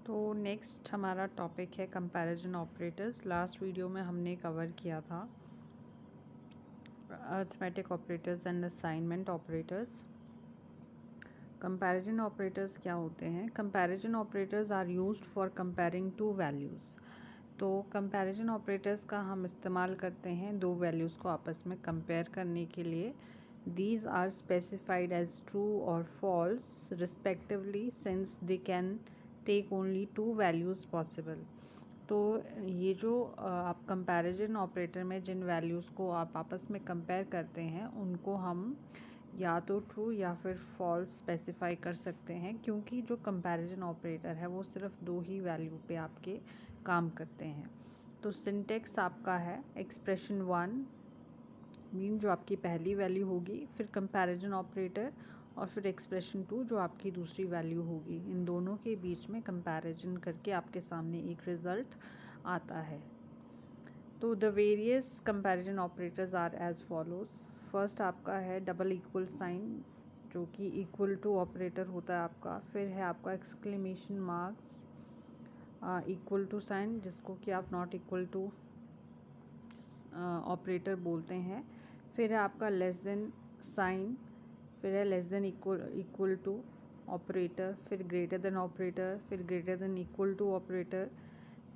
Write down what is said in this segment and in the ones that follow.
तो नेक्स्ट हमारा टॉपिक है कंपैरिजन ऑपरेटर्स। लास्ट वीडियो में हमने कवर किया था arithmetic operators and assignment operators. Comparison operators क्या होते हैं? Comparison operators are used for comparing two values. तो कंपैरिजन ऑपरेटर्स का हम इस्तेमाल करते हैं दो वैल्यूज़ को आपस में कंपेयर करने के लिए। These are specified as true or false respectively since they can take only two values possible। तो ये जो आप कंपैरिजन ऑपरेटर में जिन वैल्यूज़ को आप आपस में कंपेयर करते हैं उनको हम या तो ट्रू या फिर फॉल्स स्पेसिफाई कर सकते हैं, क्योंकि जो कंपैरिजन ऑपरेटर है वो सिर्फ दो ही वैल्यू पे आपके काम करते हैं। तो सिंटेक्स आपका है एक्सप्रेशन 1 मीन जो आपकी पहली वैल्यू होगी, फिर कंपैरिजन ऑपरेटर और फिर एक्सप्रेशन 2 जो आपकी दूसरी वैल्यू होगी। इन दोनों के बीच में कंपैरिजन करके आपके सामने एक रिज़ल्ट आता है। तो the various comparison operators are as follows. First आपका है डबल इक्वल साइन जो कि इक्वल टू ऑपरेटर होता है आपका। फिर है आपका exclamation marks equal to sign जिसको कि आप नॉट इक्वल टू ऑपरेटर बोलते हैं। फिर है आपका लेस देन साइन, फिर है less than equal to operator, फिर ग्रेटर देन ऑपरेटर, फिर greater than equal to operator.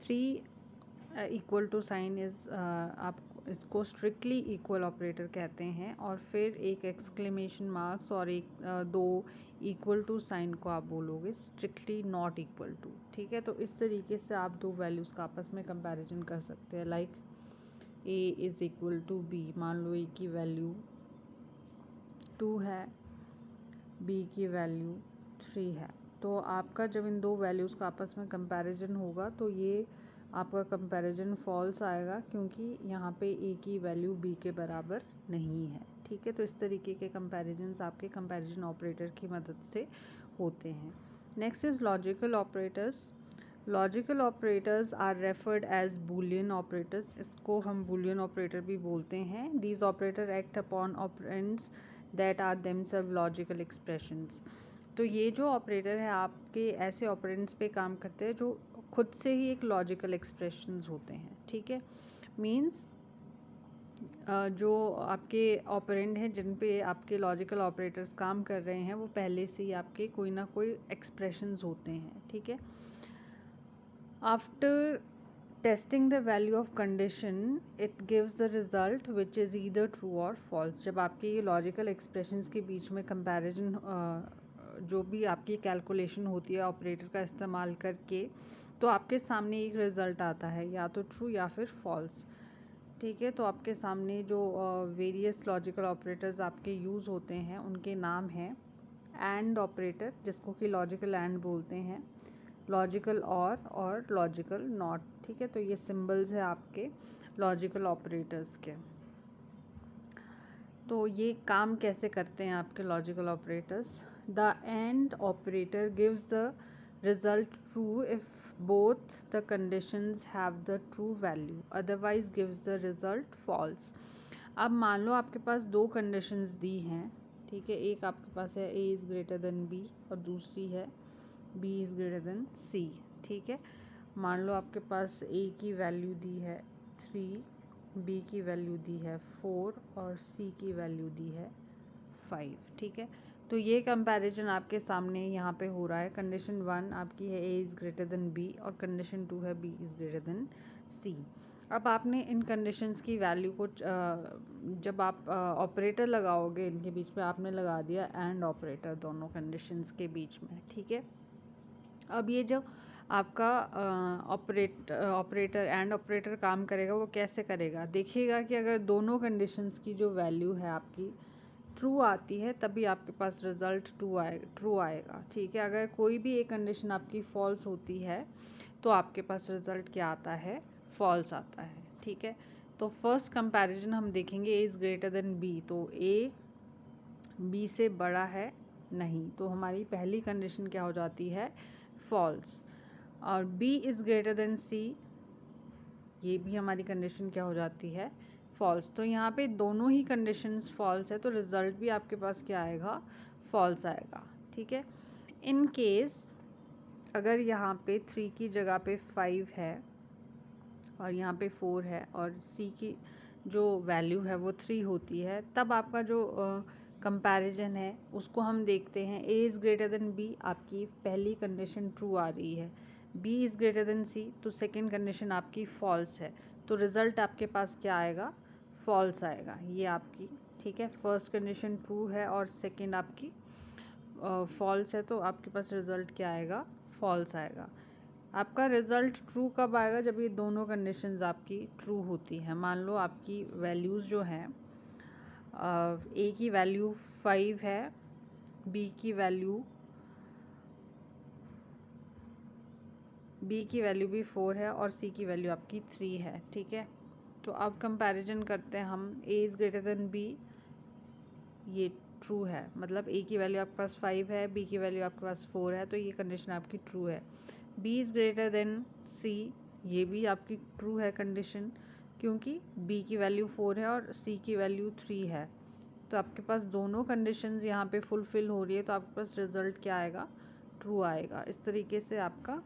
3 equal to sign is आप इसको स्ट्रिक्टली इक्वल ऑपरेटर कहते हैं। और फिर एक एक्सक्लेमेशन मार्क्स और एक दो इक्वल टू साइन को आप बोलोगे स्ट्रिक्टली नॉट इक्वल टू। ठीक है, तो इस तरीके से आप दो वैल्यूज़ का आपस में कंपैरिजन कर सकते हैं। Like a is equal to b, मान लो a की वैल्यू 2 है, b की वैल्यू 3 है। तो आपका जब इन दो वैल्यूज़ का आपस में कंपैरिजन होगा तो ये आपका कंपैरिजन फॉल्स आएगा, क्योंकि यहाँ पे a की वैल्यू b के बराबर नहीं है। ठीक है, तो इस तरीके के कंपैरिजन्स आपके कंपैरिजन ऑपरेटर की मदद से होते हैं। Next is logical operators. Logical operators are referred as boolean operators. इसको हम बूलियन ऑपरेटर भी बोलते हैं। These operator act upon operands that are themself logical expressions. तो ये जो ऑपरेटर है आपके ऐसे ऑपरेंड्स पे काम करते हैं जो खुद से ही एक लॉजिकल एक्सप्रेशंस होते हैं। ठीक है, मीन्स जो आपके ऑपरेंड हैं जिन पे आपके लॉजिकल ऑपरेटर्स काम कर रहे हैं वो पहले से ही आपके कोई ना कोई एक्सप्रेशंस होते हैं। ठीक है, after testing the value of condition it gives the result which is either true और फॉल्स। जब आपके ये लॉजिकल एक्सप्रेशंस के बीच में कंपैरिजन जो भी आपकी कैलकुलेशन होती है ऑपरेटर का इस्तेमाल करके, तो आपके सामने एक रिज़ल्ट आता है या तो ट्रू या फिर फॉल्स। ठीक है, तो आपके सामने जो वेरियस लॉजिकल ऑपरेटर्स आपके यूज़ होते हैं उनके नाम हैं एंड ऑपरेटर जिसको कि लॉजिकल एंड बोलते हैं, लॉजिकल और लॉजिकल नॉट। ठीक है, तो ये सिंबल्स है आपके लॉजिकल ऑपरेटर्स के। तो ये काम कैसे करते हैं आपके logical operators? The and operator gives the result true if both the conditions have the true value, otherwise gives the result false. अब मान लो आपके पास दो कंडीशंस दी हैं। ठीक है, एक आपके पास है a is greater than b और दूसरी है b is greater than c। ठीक है, मान लो आपके पास a की वैल्यू दी है 3, b की वैल्यू दी है 4 और c की वैल्यू दी है 5। ठीक है, तो ये कंपैरिजन आपके सामने यहाँ पे हो रहा है। कंडीशन 1 आपकी है a is greater than b और कंडीशन 2 है b is greater than c। अब आपने इन कंडीशंस की वैल्यू को जब आप ऑपरेटर लगाओगे इनके बीच में, आपने लगा दिया एंड ऑपरेटर दोनों कंडीशंस के बीच में। ठीक है, अब ये जो आपका ऑपरेटर एंड ऑपरेटर काम करेगा वो कैसे करेगा? देखिएगा कि अगर दोनों कंडीशंस की जो वैल्यू है आपकी ट्रू आती है तभी आपके पास रिज़ल्ट ट्रू आएगा। ठीक है, अगर कोई भी एक कंडीशन आपकी फॉल्स होती है तो आपके पास रिज़ल्ट क्या आता है? फॉल्स आता है। ठीक है, तो फर्स्ट कंपैरिजन हम देखेंगे a is greater than b, तो a b से बड़ा है नहीं, तो हमारी पहली कंडीशन क्या हो जाती है? फॉल्स। और b is greater than c, ये भी हमारी कंडीशन क्या हो जाती है? फॉल्स। तो यहाँ पे दोनों ही कंडीशंस फॉल्स है तो रिजल्ट भी आपके पास क्या आएगा? फॉल्स आएगा। ठीक है, इन केस अगर यहाँ पे 3 की जगह पे 5 है और यहाँ पे 4 है और C की जो वैल्यू है वो 3 होती है, तब आपका जो कंपैरिजन है उसको हम देखते हैं। A is greater than B, आपकी पहली कंडीशन ट्रू आ रही है। B is greater than C, तो सेकेंड कंडीशन आपकी फॉल्स है। तो रिज़ल्ट आपके पास क्या आएगा? फॉल्स आएगा। ये आपकी, ठीक है, फर्स्ट कंडीशन ट्रू है और सेकेंड आपकी फॉल्स है, तो आपके पास रिज़ल्ट क्या आएगा? फॉल्स आएगा। आपका रिज़ल्ट ट्रू कब आएगा? जब ये दोनों कंडीशंस आपकी ट्रू होती हैं। मान लो आपकी वैल्यूज़ जो हैं, ए की वैल्यू 5 है, बी की वैल्यू भी 4 है और सी की वैल्यू आपकी 3 है, ठीक है। तो अब कंपैरिजन करते हैं हम। A is greater than b, ये ट्रू है, मतलब ए की वैल्यू आपके पास 5 है, बी की वैल्यू आपके पास 4 है, तो ये कंडीशन आपकी ट्रू है। B is greater than c, ये भी आपकी ट्रू है कंडीशन, क्योंकि बी की वैल्यू 4 है और सी की वैल्यू 3 है। तो आपके पास दोनों कंडीशंस यहाँ पे फुलफिल हो रही है, तो आपके पास रिजल्ट क्या आएगा? ट्रू आएगा। इस तरीके से आपका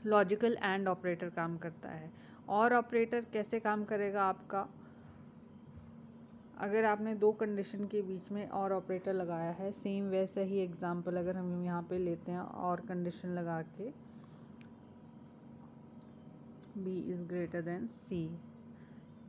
लॉजिकल एंड ऑपरेटर काम करता है। और ऑपरेटर कैसे काम करेगा आपका? अगर आपने दो कंडीशन के बीच में और ऑपरेटर लगाया है, सेम वैसा ही एग्जांपल अगर हम यहाँ पे लेते हैं और कंडीशन लगा के b is greater than c,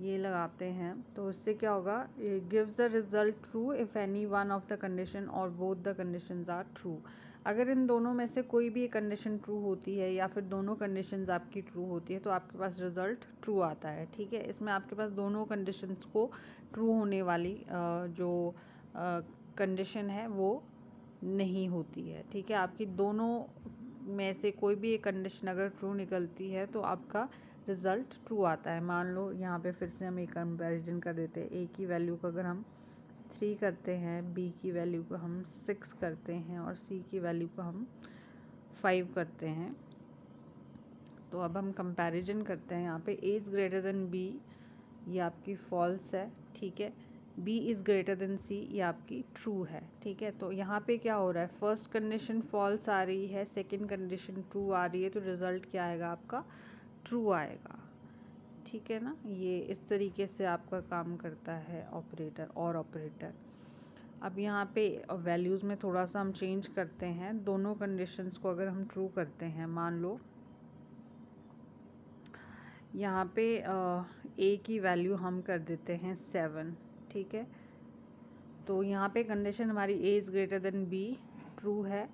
ये लगाते हैं, तो इससे क्या होगा? Gives the result true if any one of the condition और both the conditions are true. अगर इन दोनों में से कोई भी कंडीशन ट्रू होती है या फिर दोनों कंडीशंस आपकी ट्रू होती है, तो आपके पास रिजल्ट ट्रू आता है, ठीक है। इसमें आपके पास दोनों कंडीशंस को ट्रू होने वाली जो कंडीशन है वो नहीं होती है, ठीक है। आपकी दोनों में से कोई भी एक कंडीशन अगर ट्रू निकलती है तो आपका रिज़ल्ट ट्रू आता है। मान लो यहाँ पे फिर से हम एक कंपैरिजन कर देते हैं। ए की वैल्यू को अगर हम 3 करते हैं, बी की वैल्यू को हम 6 करते हैं और सी की वैल्यू को हम 5 करते हैं। तो अब हम कंपैरिजन करते हैं। यहाँ पे a is greater than b, ये आपकी फॉल्स है, ठीक है। B is greater than c, ये आपकी ट्रू है, ठीक है। तो यहाँ पे क्या हो रहा है? फर्स्ट कंडीशन फॉल्स आ रही है, सेकेंड कंडीशन ट्रू आ रही है, तो रिज़ल्ट क्या आएगा आपका? ट्रू आएगा, ठीक है ना। ये इस तरीके से आपका काम करता है ऑपरेटर और ऑपरेटर। अब यहाँ पे वैल्यूज़ में थोड़ा सा हम चेंज करते हैं। दोनों कंडीशंस को अगर हम ट्रू करते हैं, मान लो यहाँ पे ए की वैल्यू हम कर देते हैं 7, ठीक है। तो यहाँ पे कंडीशन हमारी ए is greater than be true है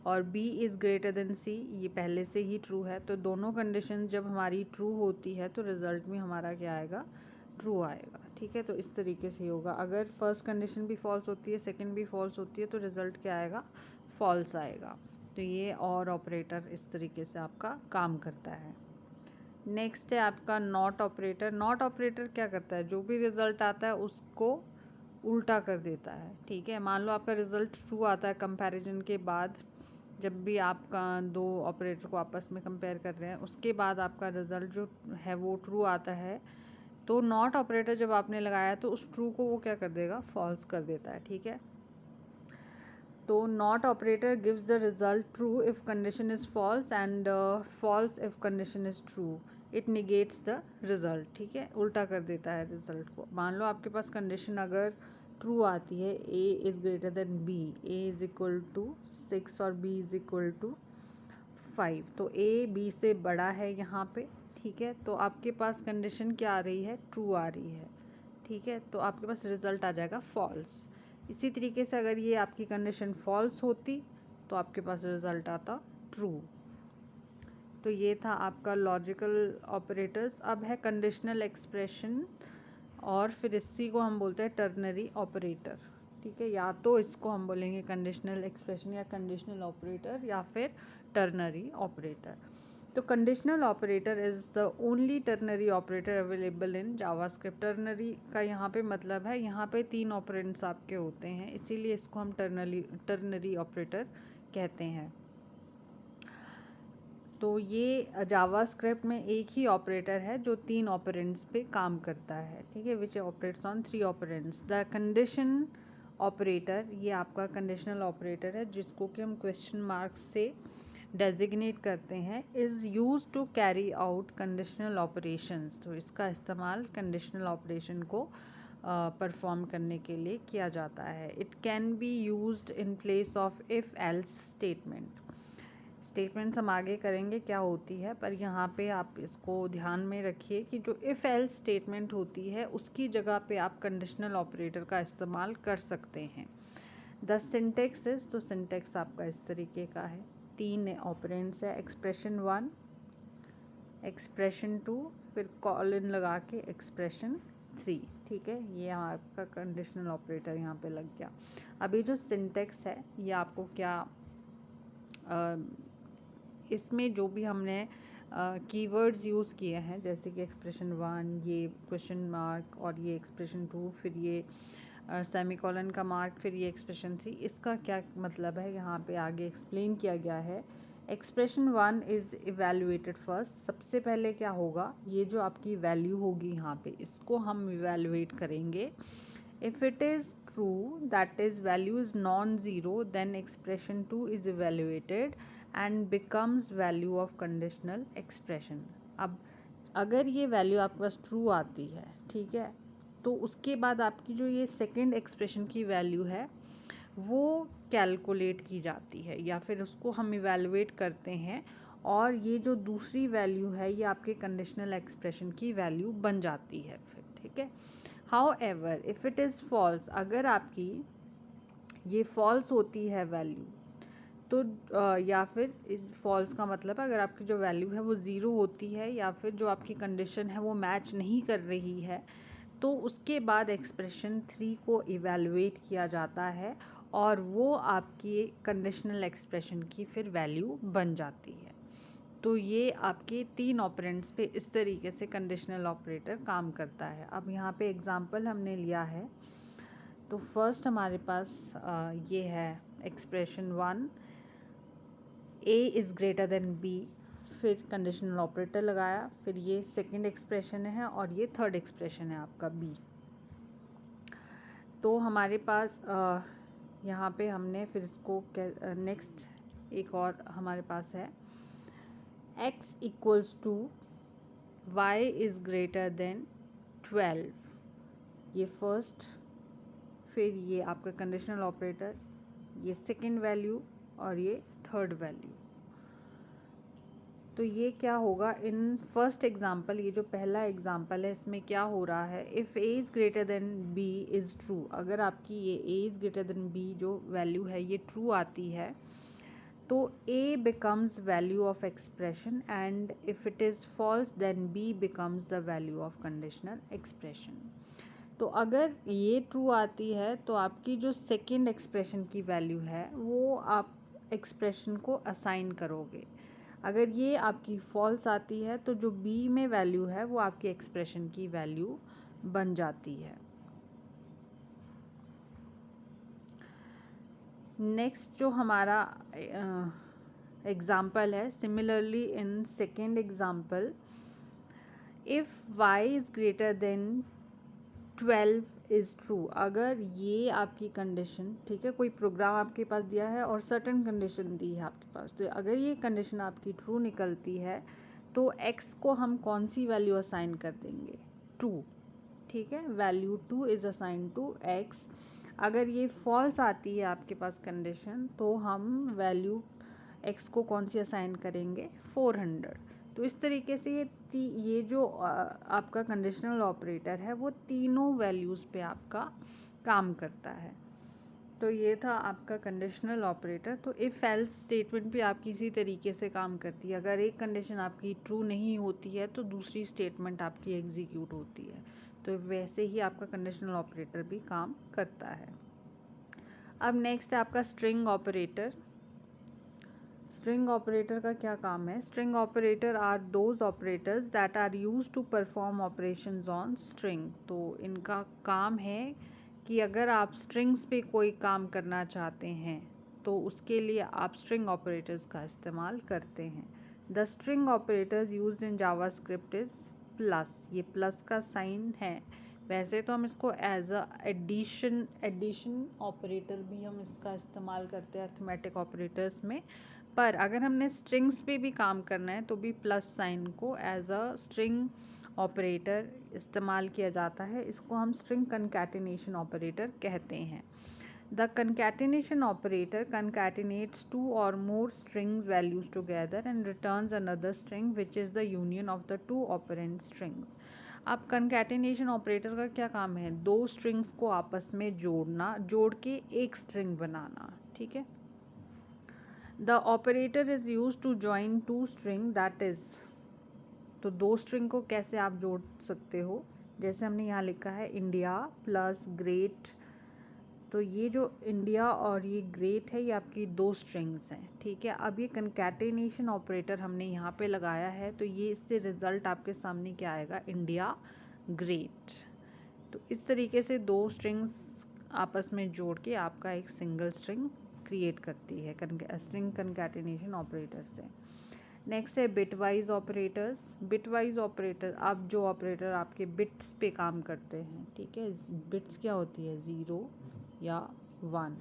और b is greater than c, ये पहले से ही ट्रू है। तो दोनों कंडीशन जब हमारी ट्रू होती है तो रिज़ल्ट में हमारा क्या आएगा? ट्रू आएगा, ठीक है। तो इस तरीके से होगा। अगर फर्स्ट कंडीशन भी फॉल्स होती है, सेकंड भी फॉल्स होती है, तो रिज़ल्ट क्या आएगा? फॉल्स आएगा। तो ये और ऑपरेटर इस तरीके से आपका काम करता है। नेक्स्ट है आपका नॉट ऑपरेटर। नॉट ऑपरेटर क्या करता है? जो भी रिज़ल्ट आता है उसको उल्टा कर देता है, ठीक है। मान लो आपका रिज़ल्ट ट्रू आता है कंपैरिजन के बाद, जब भी आपका दो ऑपरेटर को आपस में कंपेयर कर रहे हैं, उसके बाद आपका रिज़ल्ट जो है वो ट्रू आता है, तो नॉट ऑपरेटर जब आपने लगाया तो उस ट्रू को वो क्या कर देगा? फॉल्स कर देता है, ठीक है। तो not operator gives the result true if condition is false and false if condition is true. It negates the result, ठीक है, उल्टा कर देता है रिजल्ट को। मान लो आपके पास कंडीशन अगर ट्रू आती है, a is greater than b, a is equal to 6 और b इज़ इक्वल टू 5, तो a b से बड़ा है यहाँ पे, ठीक है। तो आपके पास कंडीशन क्या आ रही है? ट्रू आ रही है, ठीक है। तो आपके पास रिजल्ट आ जाएगा फॉल्स। इसी तरीके से अगर ये आपकी कंडीशन फॉल्स होती तो आपके पास रिजल्ट आता ट्रू। तो ये था आपका लॉजिकल ऑपरेटर्स। अब है कंडीशनल एक्सप्रेशन और फिर इसी को हम बोलते हैं टर्नरी ऑपरेटर, ठीक है। या तो इसको हम बोलेंगे कंडीशनल एक्सप्रेशन या कंडीशनल ऑपरेटर या फिर टर्नरी ऑपरेटर। तो conditional operator is the only ternary operator available in JavaScript. Ternary का यहाँ पे मतलब है यहाँ पे 3 ऑपरेंड्स आपके होते हैं, इसीलिए इसको हम टर्नरी ऑपरेटर कहते हैं। तो ये जावास्क्रिप्ट में एक ही ऑपरेटर है जो 3 ऑपरेंड्स पे काम करता है, ठीक है, which operates on 3 operands. The condition operator, ये आपका कंडीशनल ऑपरेटर है जिसको कि हम क्वेश्चन मार्क्स से डेजिग्नेट करते हैं, is use to carry out conditional operations. तो इसका इस्तेमाल कंडीशनल ऑपरेशन को परफॉर्म करने के लिए किया जाता है। It can be used in place of if else statement. Statements हम आगे करेंगे क्या होती है, पर यहाँ पे आप इसको ध्यान में रखिए कि जो इफ़ एल्स स्टेटमेंट होती है उसकी जगह पे आप कंडीशनल ऑपरेटर का इस्तेमाल कर सकते हैं। द सिंटेक्स इज, तो सिंटेक्स आपका इस तरीके का है, 3 ऑपरेंड्स है, एक्सप्रेशन 1, एक्सप्रेशन 2, फिर कॉलन लगा के एक्सप्रेशन 3। ठीक है, ये आपका कंडीशनल ऑपरेटर यहाँ पे लग गया। अभी जो सिंटेक्स है ये आपको क्या इसमें जो भी हमने कीवर्ड्स यूज़ किए हैं, जैसे कि एक्सप्रेशन 1, ये क्वेश्चन मार्क, और ये एक्सप्रेशन 2, फिर ये सेमीकोलन का मार्क, फिर ये एक्सप्रेशन 3, इसका क्या मतलब है यहाँ पे आगे एक्सप्लेन किया गया है। Expression 1 is evaluated first. सबसे पहले क्या होगा, ये जो आपकी वैल्यू होगी यहाँ पे, इसको हम इवेल्युएट करेंगे। If it is true, that is value is non-zero, then expression 2 is evaluated and becomes value of conditional expression. अब अगर ये वैल्यू आपके पास ट्रू आती है, ठीक है, तो उसके बाद आपकी जो ये सेकेंड एक्सप्रेशन की वैल्यू है वो कैलकुलेट की जाती है, या फिर उसको हम इवेलुएट करते हैं, और ये जो दूसरी वैल्यू है ये आपके कंडीशनल एक्सप्रेशन की वैल्यू बन जाती है फिर। ठीक है, However, if it is false, अगर आपकी ये false होती है वैल्यू, तो या फिर इस फॉल्स का मतलब अगर आपकी जो वैल्यू है वो ज़ीरो होती है, या फिर जो आपकी कंडीशन है वो मैच नहीं कर रही है, तो उसके बाद एक्सप्रेशन 3 को इवेलुएट किया जाता है और वो आपकी कंडीशनल एक्सप्रेशन की फिर वैल्यू बन जाती है। तो ये आपके 3 ऑपरेंड्स पे इस तरीके से कंडीशनल ऑपरेटर काम करता है। अब यहाँ पे एग्जांपल हमने लिया है, तो फर्स्ट हमारे पास ये है expression 1, A is greater than B, फिर कंडीशनल ऑपरेटर लगाया, फिर ये सेकंड एक्सप्रेशन है और ये थर्ड एक्सप्रेशन है आपका B। तो हमारे पास यहाँ पे हमने फिर इसको नेक्स्ट एक और हमारे पास है, x equals to y is greater than 12, ये फर्स्ट, फिर ये आपका कंडीशनल ऑपरेटर, ये सेकंड वैल्यू और ये थर्ड वैल्यू। तो ये क्या होगा इन फर्स्ट एग्जांपल, ये जो पहला एग्जांपल है इसमें क्या हो रहा है, if a is greater than b is true, अगर आपकी ये a is greater than b जो वैल्यू है ये ट्रू आती है, तो a becomes value of expression, and if it is false then b becomes the value of conditional expression. तो अगर ये ट्रू आती है तो आपकी जो सेकेंड एक्सप्रेशन की वैल्यू है वो आप एक्सप्रेशन को असाइन करोगे। अगर ये आपकी फॉल्स आती है तो जो b में वैल्यू है वो आपकी एक्सप्रेशन की वैल्यू बन जाती है। नेक्स्ट जो हमारा एग्जाम्पल है, similarly in second example, if y is greater then 12 is true, अगर ये आपकी कंडीशन, ठीक है, कोई प्रोग्राम आपके पास दिया है और सर्टेन कंडीशन दी है आपके पास, तो अगर ये कंडीशन आपकी ट्रू निकलती है तो x को हम कौन सी वैल्यू असाइन कर देंगे, 2। ठीक है, value 2 is assign to x। अगर ये फॉल्स आती है आपके पास कंडीशन, तो हम वैल्यू x को कौन सी असाइन करेंगे, 400। तो इस तरीके से ये जो आपका कंडीशनल ऑपरेटर है वो तीनों वैल्यूज़ पे आपका काम करता है। तो ये था आपका कंडीशनल ऑपरेटर। तो इफ़ एल्स स्टेटमेंट भी आपकी इसी तरीके से काम करती है, अगर एक कंडीशन आपकी ट्रू नहीं होती है तो दूसरी स्टेटमेंट आपकी एग्जीक्यूट होती है। तो वैसे ही आपका कंडीशनल ऑपरेटर भी काम करता है। अब नेक्स्ट है आपका स्ट्रिंग ऑपरेटर। स्ट्रिंग ऑपरेटर का क्या काम है, string operator are those operators that are used to perform operations on string. तो इनका काम है कि अगर आप स्ट्रिंग्स पे कोई काम करना चाहते हैं तो उसके लिए आप स्ट्रिंग ऑपरेटर्स का इस्तेमाल करते हैं। The string operators used in JavaScript is plus, ये प्लस का साइन है वैसे तो हम इसको एज अ एडिशन ऑपरेटर भी हम इसका इस्तेमाल करते हैं अर्थमेटिक ऑपरेटर्स में, पर अगर हमने स्ट्रिंग्स पे भी काम करना है तो भी प्लस साइन को एज अ स्ट्रिंग ऑपरेटर इस्तेमाल किया जाता है। इसको हम स्ट्रिंग कंकैटिनेशन ऑपरेटर कहते हैं। The concatenation operator concatenates two or more string values together and returns another string which is the union of the two operand strings. अब concatenation operator का क्या काम है? दो strings को आपस में जोड़ना, जोड़ के एक string बनाना, ठीक है। The operator is used to join two string, that is, तो दो स्ट्रिंग को कैसे आप जोड़ सकते हो? जैसे हमने यहाँ लिखा है इंडिया प्लस ग्रेट, तो ये जो इंडिया और ये ग्रेट है ये आपकी दो स्ट्रिंग्स हैं, ठीक है। अब ये कंकैटिनेशन ऑपरेटर हमने यहाँ पे लगाया है, तो ये इससे रिजल्ट आपके सामने क्या आएगा? India great. तो इस तरीके से दो स्ट्रिंग्स आपस में जोड़ के आपका एक सिंगल स्ट्रिंग क्रिएट करती है स्ट्रिंग कंकैटिनेशन ऑपरेटर से। नेक्स्ट है बिटवाइज ऑपरेटर्स। बिटवाइज ऑपरेटर, अब जो ऑपरेटर आपके बिट्स पे काम करते हैं, ठीक है। बिट्स क्या होती है? 0 या 1।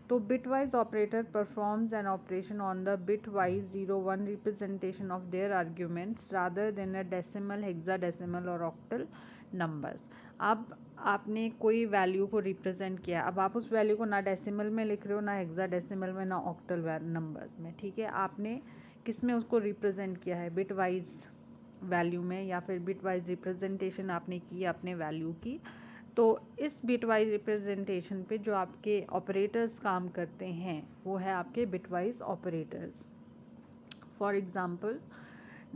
तो bitwise operator performs an operation on the bitwise 0-1 representation of their arguments rather than a decimal, hexadecimal और ऑक्टल नंबर्स। अब आपने कोई वैल्यू को रिप्रेजेंट किया, अब आप उस वैल्यू को ना डेसिमल में लिख रहे हो, ना हेक्साडेसिमल में, ना ऑक्टल नंबर्स में, ठीक है। आपने किस में उसको रिप्रेजेंट किया है? बिटवाइज वैल्यू में, या फिर बिटवाइज रिप्रेजेंटेशन आपने की अपने वैल्यू की। तो इस बिटवाइज रिप्रेजेंटेशन पे जो आपके ऑपरेटर्स काम करते हैं वो है आपके bitwise operators. For example,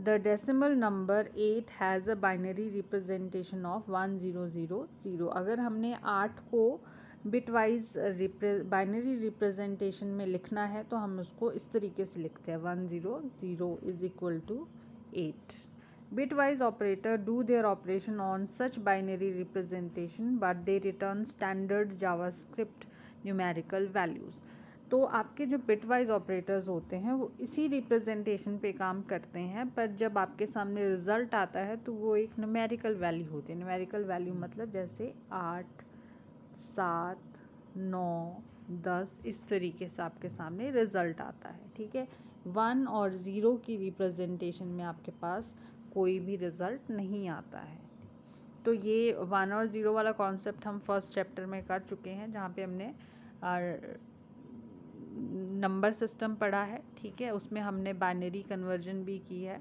the decimal number 8 has a binary representation of 1000। अगर हमने 8 को बिटवाइज बाइनरी रिप्रेजेंटेशन में लिखना है तो हम उसको इस तरीके से लिखते हैं 100 is equal to 8। Bitwise operator do their operation on such binary representation but they return standard JavaScript numerical values। तो आपके जो बिटवाइज ऑपरेटर्स होते हैं वो इसी रिप्रेजेंटेशन पे काम करते हैं, पर जब आपके सामने रिजल्ट आता है तो वो एक न्यूमेरिकल वैल्यू होती है। न्यूमेरिकल वैल्यू मतलब जैसे 8, 7, 9, 10, इस तरीके से आपके सामने रिजल्ट आता है, ठीक है। 1 और 0 की रिप्रेजेंटेशन में आपके पास कोई भी रिजल्ट नहीं आता है। तो ये 1 और 0 वाला कॉन्सेप्ट हम फर्स्ट चैप्टर में कर चुके हैं, जहाँ पे हमने नंबर सिस्टम पढ़ा है, ठीक है। उसमें हमने बाइनरी कन्वर्जन भी की है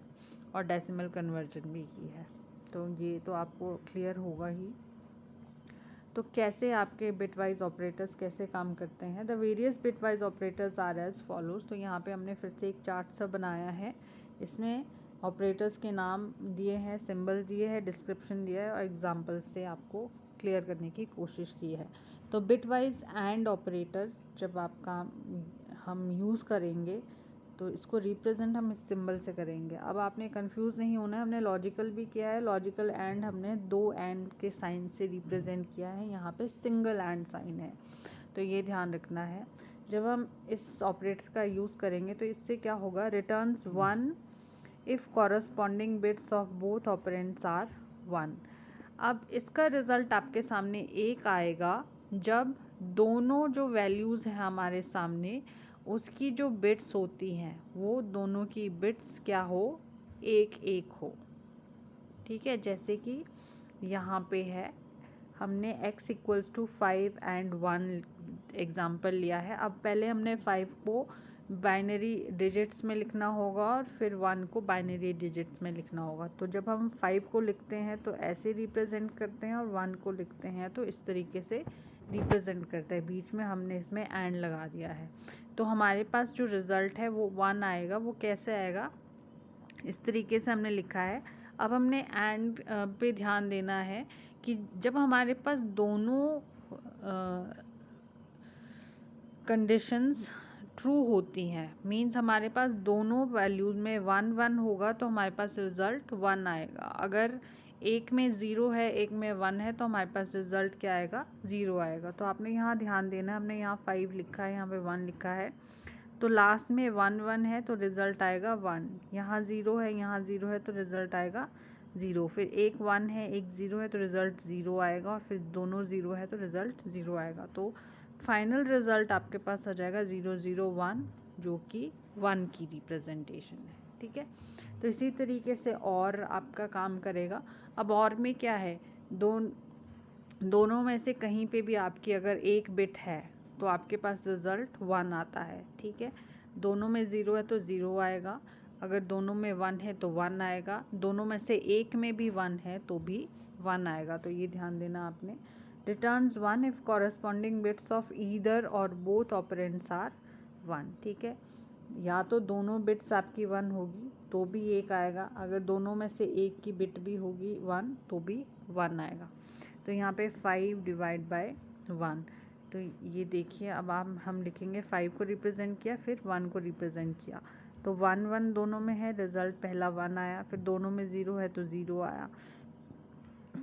और डेसिमल कन्वर्जन भी की है, तो ये तो आपको क्लियर होगा ही। तो कैसे आपके बिटवाइज ऑपरेटर्स कैसे काम करते हैं? The various bitwise operators are as follows. तो यहाँ पे हमने फिर से एक चार्ट सा बनाया है, इसमें ऑपरेटर्स के नाम दिए हैं, सिंबल दिए हैं, डिस्क्रिप्शन दिया है और एग्जांपल से आपको क्लियर करने की कोशिश की है। तो बिटवाइज एंड ऑपरेटर जब आपका हम यूज़ करेंगे तो इसको रिप्रेजेंट हम इस सिंबल से करेंगे। अब आपने कंफ्यूज नहीं होना है, हमने लॉजिकल भी किया है। लॉजिकल एंड हमने 2 एंड के साइन से रिप्रेजेंट किया है, यहाँ पे सिंगल एंड साइन है, तो ये ध्यान रखना है। जब हम इस ऑपरेटर का यूज़ करेंगे तो इससे क्या होगा? Returns 1 if corresponding bits of both operands are 1। अब इसका रिज़ल्ट आपके सामने एक आएगा जब दोनों जो वैल्यूज़ हैं हमारे सामने उसकी जो बिट्स होती हैं वो दोनों की बिट्स क्या हो? एक हो, ठीक है। जैसे कि यहाँ पे है, हमने x equals to 5 and 1 example लिया है। अब पहले हमने 5 को बाइनरी डिजिट्स में लिखना होगा और फिर 1 को बाइनरी डिजिट्स में लिखना होगा। तो जब हम 5 को लिखते हैं तो ऐसे रिप्रेजेंट करते हैं और 1 को लिखते हैं तो इस तरीके से रिप्रेजेंट करते हैं। बीच में हमने इसमें एंड लगा दिया है, तो हमारे पास जो रिज़ल्ट है वो 1 आएगा। वो कैसे आएगा? इस तरीके से हमने लिखा है। अब हमने एंड पे ध्यान देना है कि जब हमारे पास दोनों कंडीशंस ट्रू होती हैं, मींस हमारे पास दोनों वैल्यूज़ में 1 होगा तो हमारे पास रिज़ल्ट 1 आएगा। अगर एक में 0 है, एक में 1 है, तो हमारे पास रिज़ल्ट क्या आएगा? 0 आएगा। तो आपने यहाँ ध्यान देना है, हमने यहाँ 5 लिखा है, यहाँ पे 1 लिखा है, तो लास्ट में 1 1 है तो रिज़ल्ट आएगा 1। यहाँ 0 है, यहाँ 0 है तो रिज़ल्ट आएगा ज़ीरो, फिर एक 1 है एक 0 है तो रिज़ल्ट 0 आएगा, और फिर दोनों 0 है तो रिज़ल्ट 0 आएगा। तो फाइनल रिज़ल्ट आपके पास आ जाएगा 0 0 1, जो कि 1 की रिप्रेजेंटेशन है। ठीक है, तो इसी तरीके से और आपका काम करेगा। अब और में क्या है, दोनों में से कहीं पे भी आपकी अगर एक बिट है तो आपके पास रिज़ल्ट 1 आता है। ठीक है, दोनों में 0 है तो 0 आएगा, अगर दोनों में 1 है तो 1 आएगा, दोनों में से एक में भी 1 है तो भी 1 आएगा। तो ये ध्यान देना आपने। Returns 1 if corresponding bits of either और बोथ ऑपरेंड्स आर 1। ठीक है, या तो दोनों बिट्स आपकी 1 होगी तो भी 1 आएगा, अगर दोनों में से एक की बिट भी होगी 1 तो भी 1 आएगा। तो यहाँ पे 5 डिवाइड बाय 1, तो ये देखिए अब हम लिखेंगे 5 को रिप्रेजेंट किया, फिर 1 को रिप्रेजेंट किया, तो 1 1 दोनों में है, रिजल्ट पहला 1 आया, फिर दोनों में 0 है तो 0 आया।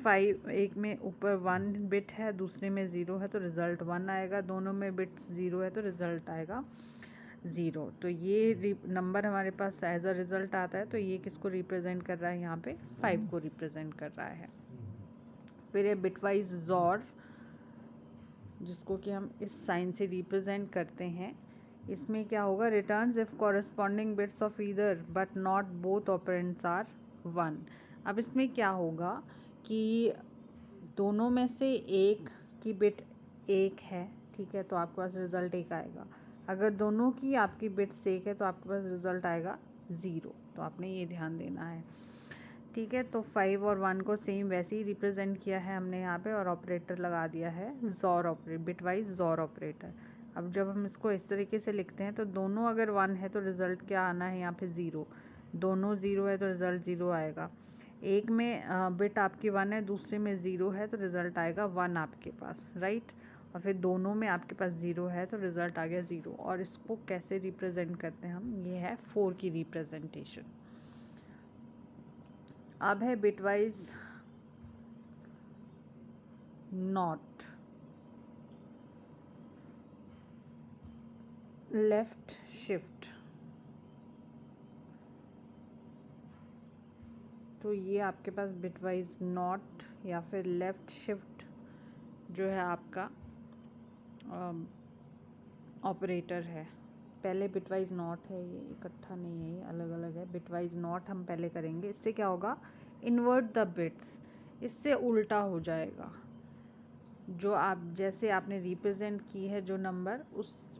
5 एक में ऊपर 1 बिट है, दूसरे में 0 है तो रिजल्ट 1 आएगा, दोनों में बिट्स 0 है तो रिजल्ट आएगा 0। तो ये नंबर हमारे पास एज अ रिजल्ट आता है, तो ये किसको रिप्रेजेंट कर रहा है, यहाँ पे 5 को रिप्रेजेंट कर रहा है। फिर है बिटवाइज ज़ॉर, जिसको कि हम इस साइन से रिप्रेजेंट करते हैं। इसमें क्या होगा, returns if corresponding bits of either but not both operands are 1। अब इसमें क्या होगा कि दोनों में से एक की बिट 1 है, ठीक है, तो आपके पास रिजल्ट 1 आएगा, अगर दोनों की आपकी बिट्स 1 है तो आपके पास रिजल्ट आएगा 0। तो आपने ये ध्यान देना है। ठीक है, तो 5 और 1 को सेम वैसे ही रिप्रेजेंट किया है हमने यहाँ पे, और ऑपरेटर लगा दिया है ज़ॉर ऑपरेटर, बिटवाइज ज़ॉर ऑपरेटर। अब जब हम इसको इस तरीके से लिखते हैं तो दोनों अगर 1 है तो रिज़ल्ट क्या आना है, यहाँ पे 0, दोनों 0 है तो रिज़ल्ट 0 आएगा। एक में बिट आपकी 1 है, दूसरे में 0 है तो रिज़ल्ट आएगा 1 आपके पास, राइट, और फिर दोनों में आपके पास 0 है तो रिज़ल्ट आ गया 0। और इसको कैसे रिप्रेजेंट करते हैं हम, ये है 4 की रिप्रेजेंटेशन। अब है बिटवाइज नॉट, लेफ्ट शिफ्ट, तो ये आपके पास बिटवाइज नॉट या फिर लेफ्ट शिफ्ट जो है आपका ऑपरेटर है। पहले बिटवाइज नॉट है, ये इकट्ठा नहीं है, ये अलग अलग है। बिटवाइज नॉट हम पहले करेंगे, इससे क्या होगा, इन्वर्ट द बिट्स, इससे उल्टा हो जाएगा। जो आप जैसे आपने रिप्रेजेंट की है जो नंबर,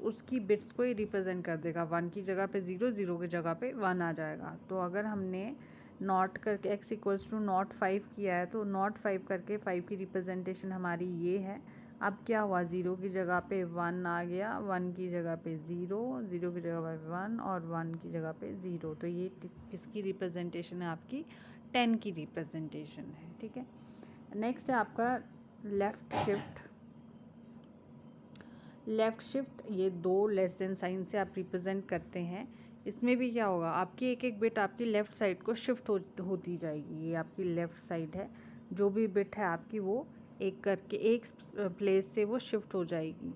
उसकी बिट्स को ही रिप्रेजेंट कर देगा। 1 की जगह पे 0, 0 की जगह पे 1 आ जाएगा। तो अगर हमने नॉट करके x इक्वल्स टू नॉट 5 किया है तो नॉट 5 करके 5 की रिप्रेजेंटेशन हमारी ये है। अब क्या हुआ, 0 की जगह पे 1 आ गया, 1 की जगह पे 0, 0 की जगह पे 1 और 1 की जगह पे 0। तो ये किसकी रिप्रेजेंटेशन है, आपकी 10 की रिप्रेजेंटेशन है। ठीक है, नेक्स्ट है आपका लेफ्ट शिफ्ट। लेफ्ट शिफ्ट ये 2 लेस देन साइन से आप रिप्रेजेंट करते हैं। इसमें भी क्या होगा, आपकी एक एक बिट आपकी लेफ़्ट साइड को शिफ्ट होती जाएगी। ये आपकी लेफ़्ट साइड है, जो भी बिट है आपकी वो एक करके एक प्लेस से वो शिफ्ट हो जाएगी।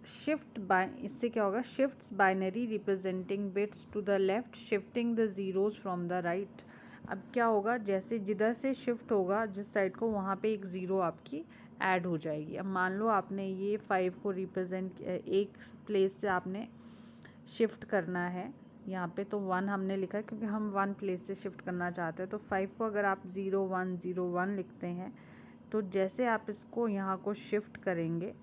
शिफ्ट बाय, इससे क्या होगा, shifts binary representing bits to the left shifting the zeros from the right. अब क्या होगा, जैसे जिधर से शिफ्ट होगा जिस साइड को, वहाँ पे एक ज़ीरो आपकी ऐड हो जाएगी। अब मान लो आपने ये 5 को रिप्रेजेंट एक प्लेस से आपने शिफ्ट करना है, यहाँ पे तो 1 हमने लिखा है क्योंकि हम 1 प्लेस से शिफ्ट करना चाहते हैं। तो 5 को अगर आप 0 1 0 1 लिखते हैं, तो जैसे आप इसको यहाँ को शिफ्ट करेंगे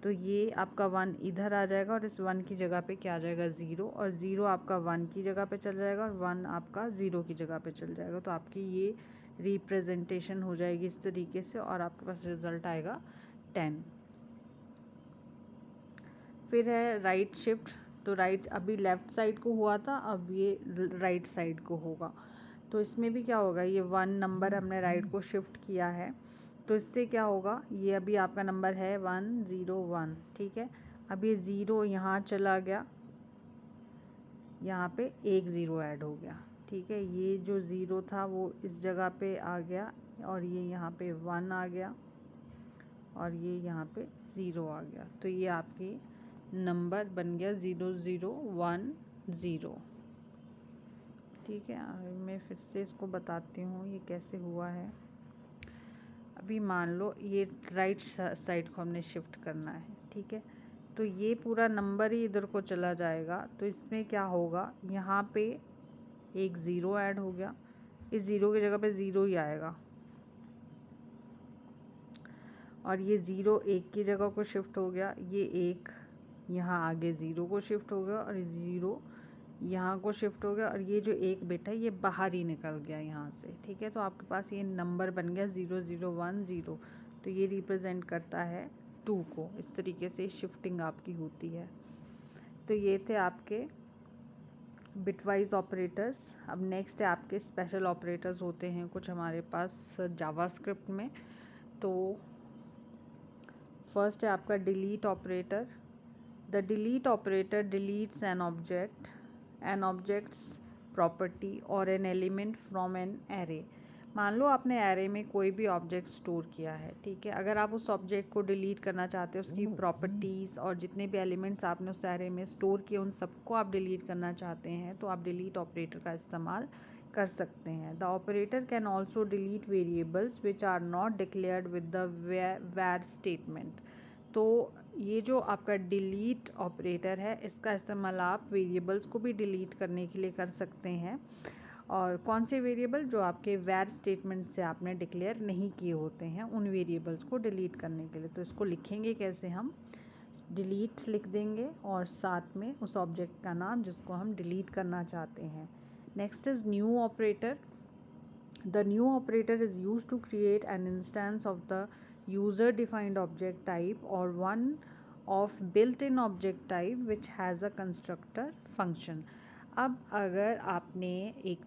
तो ये आपका 1 इधर आ जाएगा और इस 1 की जगह पे क्या आ जाएगा, 0, और 0 आपका 1 की जगह पे चल जाएगा और 1 आपका 0 की जगह पे चल जाएगा। तो आपकी ये रिप्रेजेंटेशन हो जाएगी इस तरीके से, और आपके पास रिजल्ट आएगा 10। फिर है राइट शिफ्ट, तो राइट अभी लेफ़्ट साइड को हुआ था, अब ये राइट साइड को होगा। तो इसमें भी क्या होगा, ये 1 नंबर हमने राइट को शिफ्ट किया है, तो इससे क्या होगा, ये अभी आपका नंबर है 1 0 1, ठीक है। अब ये 0 यहाँ चला गया, यहाँ पे एक 0 ऐड हो गया, ठीक है। ये जो 0 था वो इस जगह पे आ गया, और ये यहाँ पे 1 आ गया, और ये यहाँ पे 0 आ गया। तो ये आपकी नंबर बन गया 0 0 1 0। ठीक है, मैं फिर से इसको बताती हूँ ये कैसे हुआ है। अभी मान लो ये राइट साइड को हमने शिफ्ट करना है, ठीक है, तो ये पूरा नंबर ही इधर को चला जाएगा। तो इसमें क्या होगा, यहाँ पे एक ज़ीरो ऐड हो गया, इस ज़ीरो की जगह पे ज़ीरो ही आएगा, और ये ज़ीरो एक की जगह को शिफ्ट हो गया, ये एक यहाँ आगे ज़ीरो को शिफ्ट हो गया, और ज़ीरो यहाँ को शिफ्ट हो गया, और ये जो एक बिट है ये बाहर ही निकल गया यहाँ से। ठीक है, तो आपके पास ये नंबर बन गया 0010, तो ये रिप्रेजेंट करता है 2 को। इस तरीके से शिफ्टिंग आपकी होती है। तो ये थे आपके बिटवाइज ऑपरेटर्स। अब नेक्स्ट है आपके स्पेशल ऑपरेटर्स होते हैं कुछ हमारे पास जावास्क्रिप्ट में। तो फर्स्ट है आपका delete operator. The delete operator deletes an objects property और an element from an array. मान लो आपने एरे में कोई भी ऑब्जेक्ट स्टोर किया है, ठीक है, अगर आप उस ऑब्जेक्ट को डिलीट करना चाहते हो, उसकी प्रॉपर्टीज़ और जितने भी एलिमेंट्स आपने उस एरे में स्टोर किए उन सबको आप डिलीट करना चाहते हैं, तो आप डिलीट ऑपरेटर का इस्तेमाल कर सकते हैं। The operator can also delete variables which are not declared with the var statement. तो ये जो आपका डिलीट ऑपरेटर है, इसका इस्तेमाल आप वेरिएबल्स को भी डिलीट करने के लिए कर सकते हैं। और कौन से वेरिएबल, जो आपके वैर स्टेटमेंट से आपने डिक्लेयर नहीं किए होते हैं, उन वेरिएबल्स को डिलीट करने के लिए। तो इसको लिखेंगे कैसे, हम डिलीट लिख देंगे और साथ में उस ऑब्जेक्ट का नाम जिसको हम डिलीट करना चाहते हैं। Next is new operator. The new operator is used to create an instance of the user defined object type or one of built-in object type which has a constructor function। अब अगर आपने एक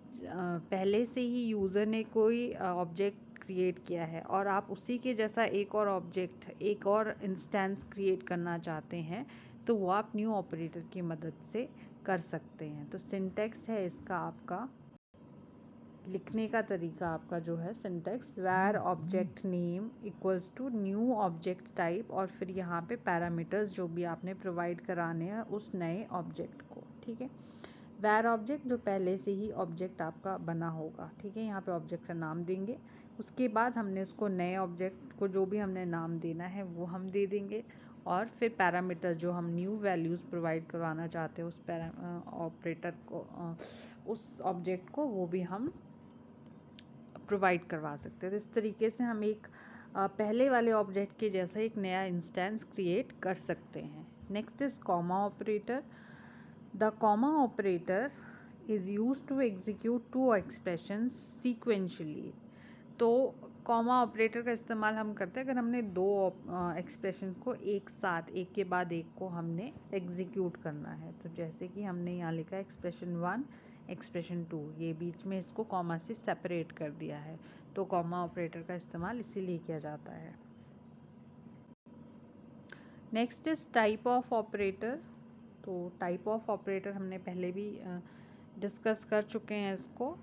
पहले से ही user ने कोई object create किया है और आप उसी के जैसा एक और ऑब्जेक्ट, एक और इंस्टेंस क्रिएट करना चाहते हैं, तो वो आप न्यू ऑपरेटर की मदद से कर सकते हैं। तो सिंटैक्स है इसका, आपका लिखने का तरीका आपका जो है syntax, var object name equals to new object type, और फिर यहाँ पे पैरामीटर्स जो भी आपने प्रोवाइड कराने हैं उस नए ऑब्जेक्ट को। ठीक है, वैर ऑब्जेक्ट जो पहले से ही ऑब्जेक्ट आपका बना होगा। ठीक है, यहाँ पे ऑब्जेक्ट का नाम देंगे, उसके बाद हमने उसको नए ऑब्जेक्ट को जो भी हमने नाम देना है वो हम दे देंगे, और फिर पैरामीटर जो हम न्यू वैल्यूज़ प्रोवाइड करवाना चाहते हैं उस ऑपरेटर को, उस ऑब्जेक्ट को, वो भी हम प्रोवाइड करवा सकते हैं। तो इस तरीके से हम एक पहले वाले ऑब्जेक्ट के जैसा एक नया इंस्टेंस क्रिएट कर सकते हैं। Next is comma operator. The comma operator is used to execute two expressions sequentially. तो कॉमा ऑपरेटर का इस्तेमाल हम करते हैं अगर हमने दो एक्सप्रेशन को एक साथ, एक के बाद एक को हमने एग्जीक्यूट करना है। तो जैसे कि हमने यहाँ लिखा एक्सप्रेशन 1, एक्सप्रेशन 2, ये बीच में इसको कॉमा से सेपरेट कर दिया है, तो कॉमा ऑपरेटर का इस्तेमाल इसीलिए किया जाता है। Next is type of operator. तो टाइप ऑफ ऑपरेटर हमने पहले भी डिस्कस कर चुके हैं इसको,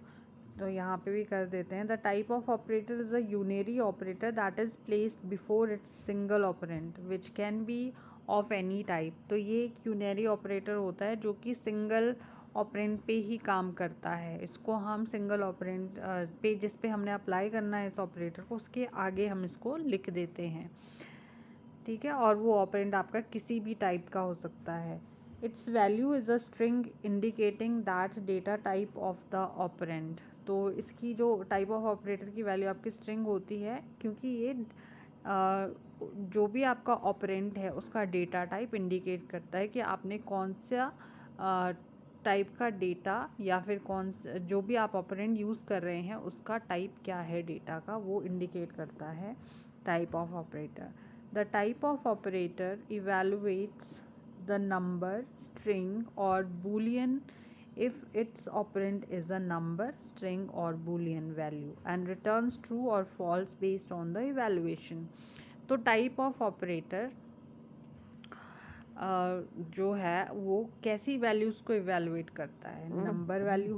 तो यहाँ पे भी कर देते हैं। The type of operator is a unary operator that is placed before its single operand which can be of any type. तो ये एक यूनरी ऑपरेटर होता है जो कि सिंगल ऑपरेंट पे ही काम करता है। इसको हम सिंगल ऑपरेंट पे, जिस पे हमने अप्लाई करना है इस ऑपरेटर को, उसके आगे हम इसको लिख देते हैं। ठीक है, और वो ऑपरेंट आपका किसी भी टाइप का हो सकता है। Its value is a string indicating that data type of the operand. तो इसकी जो टाइप ऑफ ऑपरेटर की वैल्यू आपकी स्ट्रिंग होती है, क्योंकि ये जो भी आपका ऑपरेंट है उसका डेटा टाइप इंडिकेट करता है कि आपने कौन सा टाइप का डेटा, या फिर जो भी आप ऑपरेंट यूज़ कर रहे हैं उसका टाइप क्या है डेटा का, वो इंडिकेट करता है type of operator. The type of operator evaluates the number, string or boolean if its operand is a number, string or boolean value and returns true or false based on the evaluation। तो type of operator जो है वो कैसी values को evaluate करता है, number value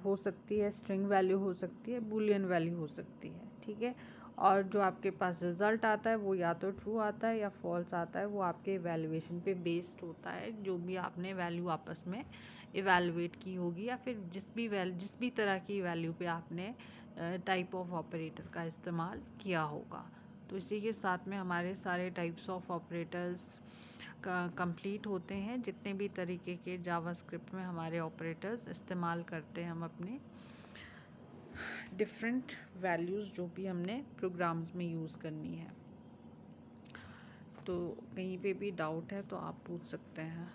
हो सकती है, स्ट्रिंग वैल्यू हो सकती है, बूलियन वैल्यू हो सकती है। ठीक है, और जो आपके पास रिज़ल्ट आता है वो या तो ट्रू आता है या फॉल्स आता है, वो आपके इवैल्यूएशन पे बेस्ड होता है, जो भी आपने वैल्यू आपस में इवैल्यूएट की होगी या फिर जिस भी तरह की वैल्यू पे आपने टाइप ऑफ ऑपरेटर का इस्तेमाल किया होगा। तो इसी के साथ में हमारे सारे टाइप्स ऑफ ऑपरेटर्स का कंप्लीट होते हैं। जितने भी तरीके के जावास्क्रिप्ट में हमारे ऑपरेटर्स इस्तेमाल करते हैं हम अपने डिफरेंट वैल्यूज़ जो भी हमने प्रोग्राम्स में यूज़ करनी है। तो कहीं पे भी डाउट है तो आप पूछ सकते हैं।